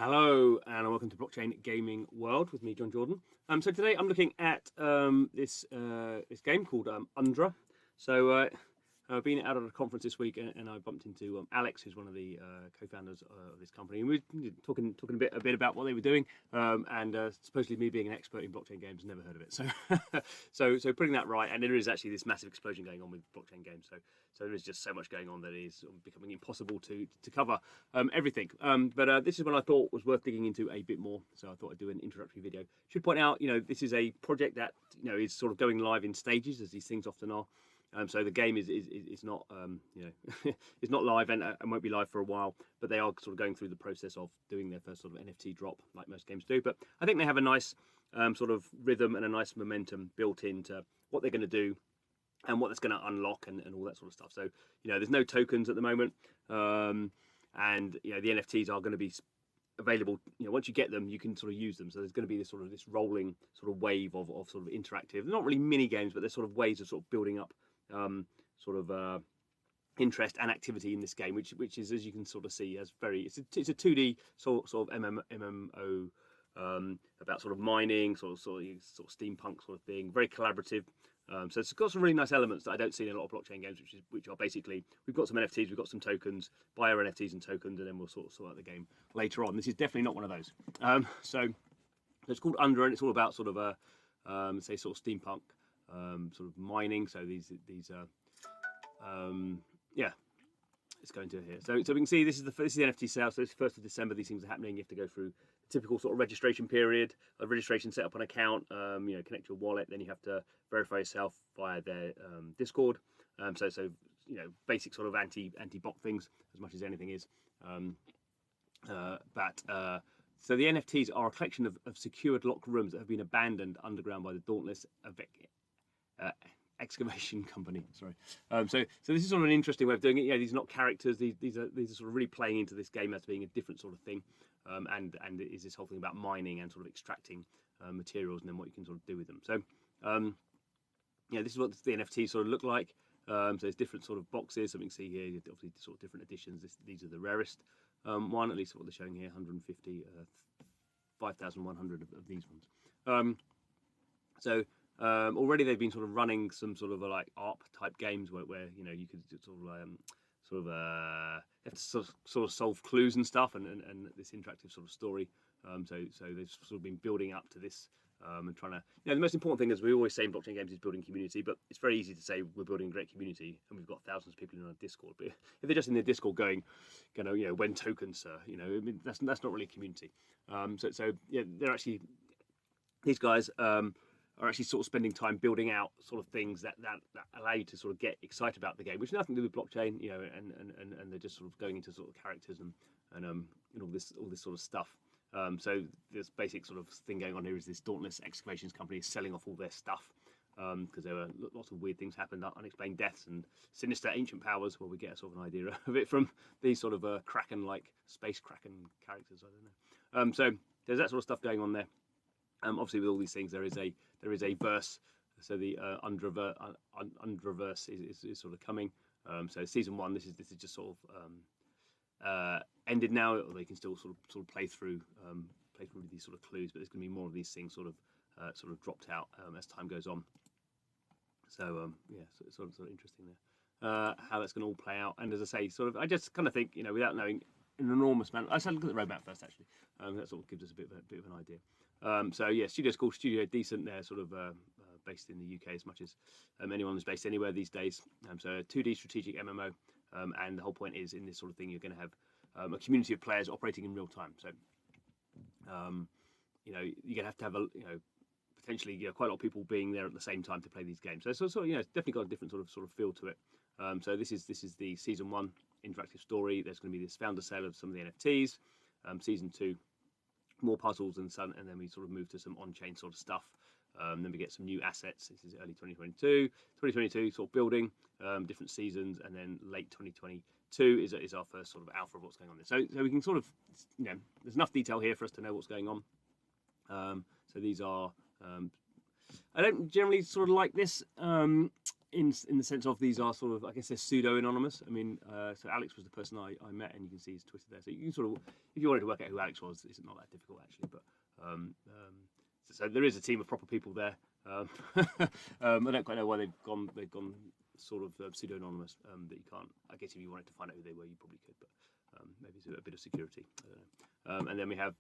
Hello and welcome to Blockchain Gaming World with me, John Jordan. So today I'm looking at this game called Undra. So I've been out at a conference this week and I bumped into Alex, who's one of the co-founders of this company, and we were talking a bit about what they were doing. And supposedly me being an expert in blockchain games, never heard of it. So putting that right, and there is actually this massive explosion going on with blockchain games. So there is just so much going on that it is becoming impossible to cover everything. But this is one I thought was worth digging into a bit more. So I thought I'd do an introductory video. Should point out, this is a project that is sort of going live in stages, as these things often are. So the game is not it's not live and won't be live for a while, but they are sort of going through the process of doing their first sort of NFT drop, like most games do. But I think they have a nice sort of rhythm and a nice momentum built into what they're going to do and what that's going to unlock and all that sort of stuff. So there's no tokens at the moment, and the NFTs are going to be available. Once you get them, you can sort of use them. So there's going to be this rolling sort of wave of sort of interactive, not really mini games, but there's sort of ways of sort of building up interest and activity in this game, which is, as you can sort of see, it's a 2D sort of MMO about sort of mining, sort of steampunk sort of thing, very collaborative. So it's got some really nice elements that I don't see in a lot of blockchain games, which are basically, we've got some NFTs, we've got some tokens, buy our NFTs and tokens, and then we'll sort out the game later on. This is definitely not one of those. So it's called Undra, and it's all about sort of say sort of steampunk sort of mining. So let's go into here. So we can see this is the NFT sale. So it's 1st of December. These things are happening. You have to go through the typical sort of registration period, registration, set up an account, connect your wallet. Then you have to verify yourself via their Discord. So basic sort of anti-bot things as much as anything is. So the NFTs are a collection of secured locked rooms that have been abandoned underground by the Dauntless excavation company. Sorry. So this is sort of an interesting way of doing it. These are not characters. These are sort of really playing into this game as being a different sort of thing. And it is this whole thing about mining and sort of extracting materials and then what you can sort of do with them. So this is what the NFTs sort of look like. So there's different sort of boxes. So we can see here, obviously, sort of different editions. These are the rarest one, at least what they're showing here. 150, 5,100 of these ones. Already they've been sort of running some sort of like ARP type games where you could you have to sort of solve clues and stuff and this interactive sort of story. So they've sort of been building up to this and trying to, the most important thing, as we always say in blockchain games, is building community. But it's very easy to say we're building a great community and we've got thousands of people in our Discord. But if they're just in their Discord going, when tokens, sir, that's not really a community. They're actually, these guys are actually sort of spending time building out sort of things that allow you to sort of get excited about the game, which has nothing to do with blockchain, and they're just sort of going into sort of characters and all this sort of stuff. So this basic sort of thing going on here is this Dauntless Excavations company is selling off all their stuff because there were lots of weird things happened, unexplained deaths and sinister ancient powers. Well, we get a sort of an idea of it from these sort of Kraken-like space Kraken characters. I don't know. So there's that sort of stuff going on there. Obviously, with all these things, there is a verse. So the Undraverse is sort of coming. So season 1, this is just sort of ended now, or they can still sort of play through these sort of clues. But there's going to be more of these things sort of dropped out as time goes on. So so it's sort of interesting there how that's going to all play out. And as I say, I just kind of think without knowing an enormous amount. I said look at the roadmap first actually. That sort of gives us a bit of an idea. Studio's called Studio Decent. They're sort of based in the UK as much as anyone is based anywhere these days. So a 2D strategic MMO, and the whole point is in this sort of thing you're going to have a community of players operating in real time. So you're going to have potentially quite a lot of people being there at the same time to play these games. So it's definitely got a different sort of feel to it. So this is the season 1 interactive story. There's going to be this founder sale of some of the NFTs. Season 2. More puzzles and then we sort of move to some on-chain sort of stuff. Then we get some new assets. This is early 2022 sort of building, different seasons, and then late 2022 is our first sort of alpha of what's going on there. So we can sort of, there's enough detail here for us to know what's going on. So these are, I don't generally sort of like this in the sense of these are sort of, I guess they're pseudo anonymous. I mean, so Alex was the person I met, and you can see his Twitter there. So you can sort of, if you wanted to work out who Alex was, it's not that difficult actually. But so there is a team of proper people there. I don't quite know why they've gone sort of pseudo anonymous. That you can't. I guess if you wanted to find out who they were, you probably could, but maybe it's a bit of security. I don't know. And then we have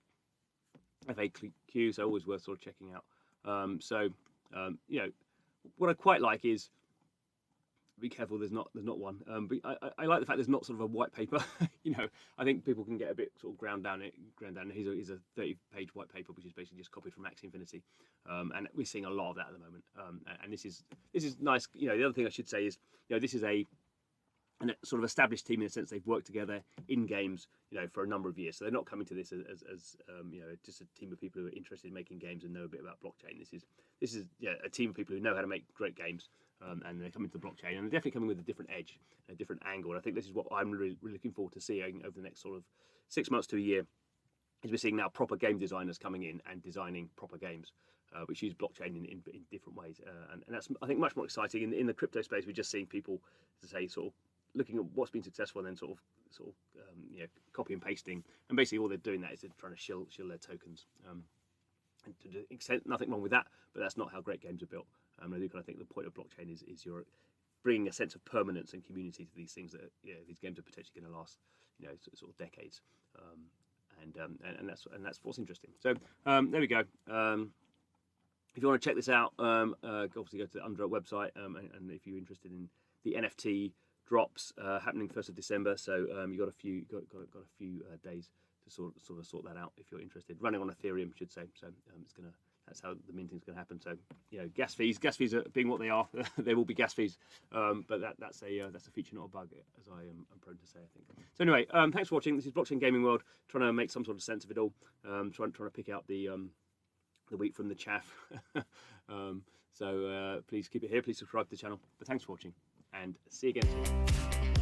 FAQ, so always worth sort of checking out. You know, what I quite like is, be careful, there's not one. But I like the fact there's not sort of a white paper. You know, I think people can get a bit sort of ground down. Here's a 30-page white paper, which is basically just copied from Axie Infinity, and we're seeing a lot of that at the moment. And this is nice. You know, the other thing I should say is, you know, this is a sort of established team in a sense. They've worked together in games, you know, for a number of years. So they're not coming to this as you know, just a team of people who are interested in making games and know a bit about blockchain. This is a team of people who know how to make great games, and they're coming to the blockchain, and they're definitely coming with a different edge, a different angle. And I think this is what I'm really looking forward to seeing over the next sort of 6 months to a year. Is we're seeing now proper game designers coming in and designing proper games, which use blockchain in different ways, and that's, I think, much more exciting. In the crypto space, we're just seeing people, to say, sort of looking at what's been successful and then sort of you know, copy and pasting, and basically all they're doing that is they're trying to shill their tokens. And to the extent, nothing wrong with that, but that's not how great games are built. I do kind of think the point of blockchain is you're bringing a sense of permanence and community to these things that, you know, these games are potentially going to last, you know, sort of decades. And that's what's interesting. So there we go. If you want to check this out, obviously go to the Undra website, and if you're interested in the NFT drops happening 1st of December, so you got a few days to sort of sort that out if you're interested. Running on Ethereum, I should say. So that's how the minting's going to happen. So, you know, gas fees are being what they are. There will be gas fees, but that's a feature, not a bug, as I'm prone to say, I think. So anyway, thanks for watching. This is Blockchain Gaming World, trying to make some sort of sense of it all. Trying to pick out the wheat from the chaff. So please keep it here. Please subscribe to the channel. But thanks for watching, and see you again soon.